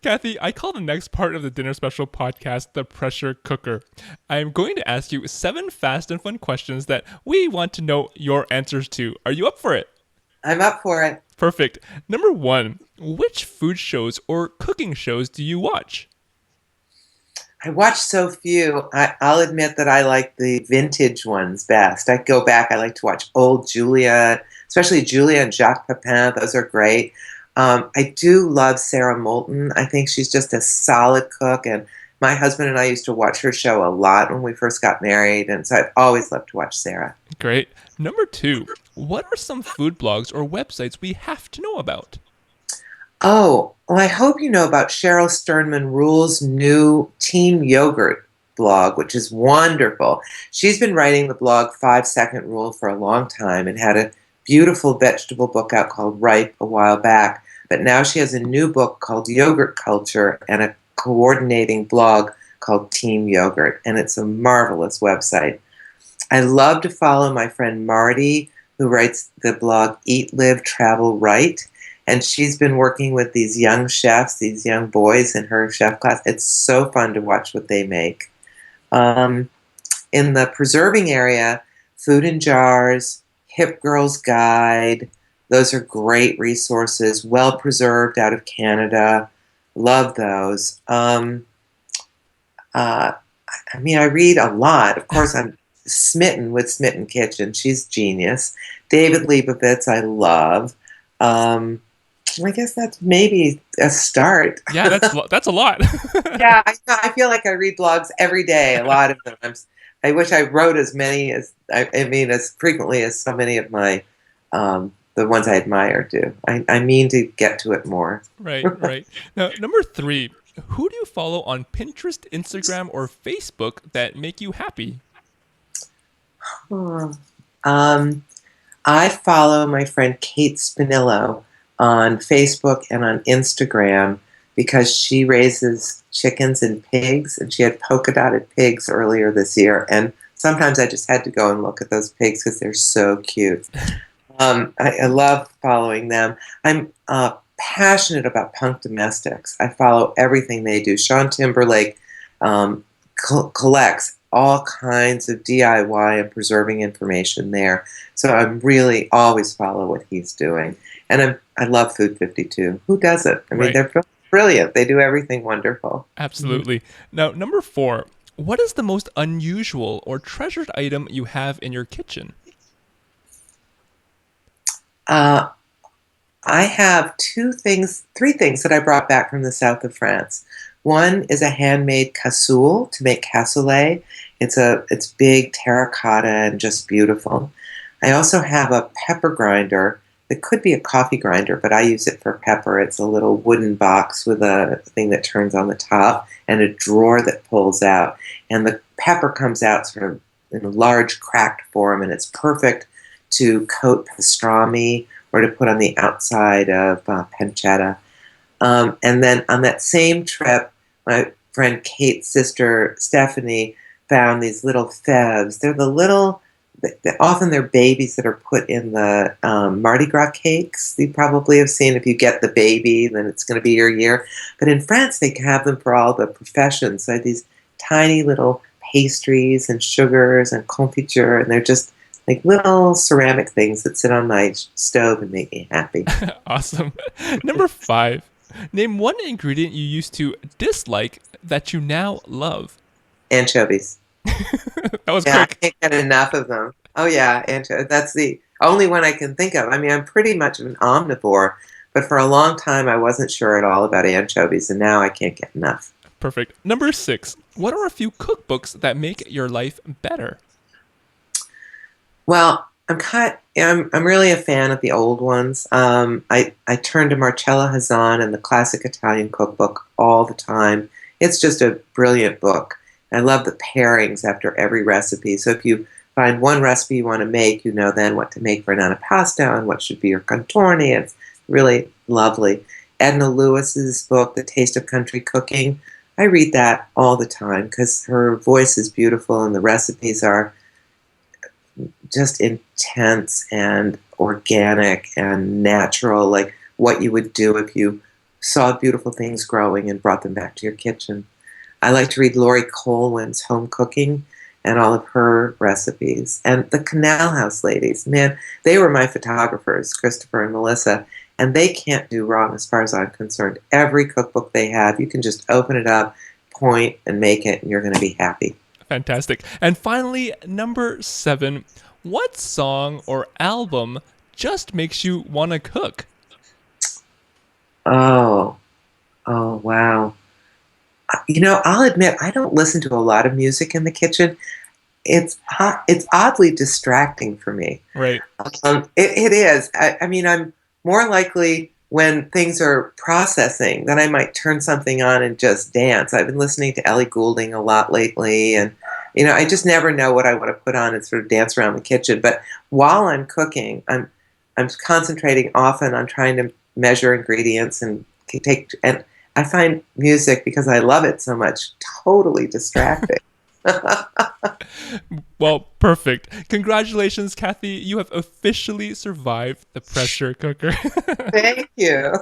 Kathy, I call the next part of the Dinner Special podcast the pressure cooker. I am going to ask you 7 fast and fun questions that we want to know your answers to. Are you up for it? I'm up for it. Perfect. Number 1, which food shows or cooking shows do you watch? I watch so few. I'll admit that I like the vintage ones best. I go back. I like to watch old Julia, especially Julia and Jacques Pepin. Those are great. I do love Sarah Moulton. I think she's just a solid cook. And my husband and I used to watch her show a lot when we first got married. And so I've always loved to watch Sarah. Great. Number 2, what are some food blogs or websites we have to know about? Oh, well, I hope you know about Cheryl Sternman Rule's new Team Yogurt blog, which is wonderful. She's been writing the blog 5 Second Rule for a long time and had a beautiful vegetable book out called Ripe a while back. But now she has a new book called Yogurt Culture and a coordinating blog called Team Yogurt. And it's a marvelous website. I love to follow my friend Marty, who writes the blog Eat, Live, Travel, Right. And she's been working with these young chefs, these young boys in her chef class. It's so fun to watch what they make. Um, in the preserving area, Food in Jars, Hip Girl's Guide, those are great resources, well preserved out of Canada. Love those. Uh, I read a lot. Of course, I'm smitten with Smitten Kitchen. She's genius. David Leibovitz, I love. Um, I guess that's maybe a start. Yeah, that's a lot. Yeah, I feel like I read blogs every day. A lot of them. I wish I wrote as many as I mean as frequently as so many of my the ones I admire do. I mean to get to it more. Right, right. Now, number 3, who do you follow on Pinterest, Instagram, or Facebook that make you happy? Hmm. Um, I follow my friend Kate Spinillo on Facebook and on Instagram because she raises chickens and pigs, and she had polka dotted pigs earlier this year. And sometimes I just had to go and look at those pigs because they're so cute. I love following them. I'm passionate about punk domestics. I follow everything they do. Sean Timberlake um, collects all kinds of DIY and preserving information there. So I'm really always follow what he's doing. And I love Food 52. Who doesn't? I mean, Right. they're brilliant. They do everything wonderful. Mhm. Absolutely. Now, number 4, what is the most unusual or treasured item you have in your kitchen? Uh, I have three things that I brought back from the south of France. One is a handmade cassoule to make cassoulet. It's big terracotta and just beautiful. I also have a pepper grinder. It could be a coffee grinder, but I use it for pepper. It's a little wooden box with a thing that turns on the top and a drawer that pulls out. And the pepper comes out sort of in a large cracked form, and it's perfect to coat pastrami or to put on the outside of pancetta. And then on that same trip, my friend Kate's sister Stephanie found these little fèves. They're the little, often they're babies that are put in the Mardi Gras cakes. You probably have seen if you get the baby, then it's going to be your year. But in France, they have them for all the professions. So I have these tiny little pastries and sugars and confiture, and they're just like little ceramic things that sit on my stove and make me happy. Awesome. Number 5, name one ingredient you used to dislike that you now love. Anchovies. That was Yeah, I quick. can't get enough of them. Oh yeah, that's the only one I can think of. I mean, I'm pretty much an omnivore, but for a long time I wasn't sure at all about anchovies, and now I can't get enough. Perfect. Number 6, what are a few cookbooks that make your life better? Well, I'm really a fan of the old ones. I turn to Marcella Hazan and the Classic Italian Cookbook all the time. It's just a brilliant book. I love the pairings after every recipe. So if you find one recipe you want to make, you know then what to make for an antipasto and what should be your contorni. It's really lovely. Edna Lewis's book, The Taste of Country Cooking, I read that all the time because her voice is beautiful and the recipes are just intense and organic and natural, like what you would do if you saw beautiful things growing and brought them back to your kitchen. I like to read Laurie Colwin's home cooking and all of her recipes. And the Canal House ladies, man, they were my photographers, Christopher and Melissa, and they can't do wrong as far as I'm concerned. Every cookbook they have, you can just open it up, point, and make it, and you're going to be happy. Fantastic. And finally, number 7, what song or album just makes you want to cook? Oh, oh, wow. I'll admit I don't listen to a lot of music in the kitchen. It's oddly distracting for me. Right. It is. I mean, I'm more likely when things are processing that I might turn something on and just dance. I've been listening to Ellie Goulding a lot lately, and I just never know what I want to put on and sort of dance around the kitchen. But while I'm cooking, I'm concentrating often on trying to measure ingredients and I find music, because I love it so much, totally distracting. Well, perfect. Congratulations, Cathy. You have officially survived the pressure cooker. Thank you.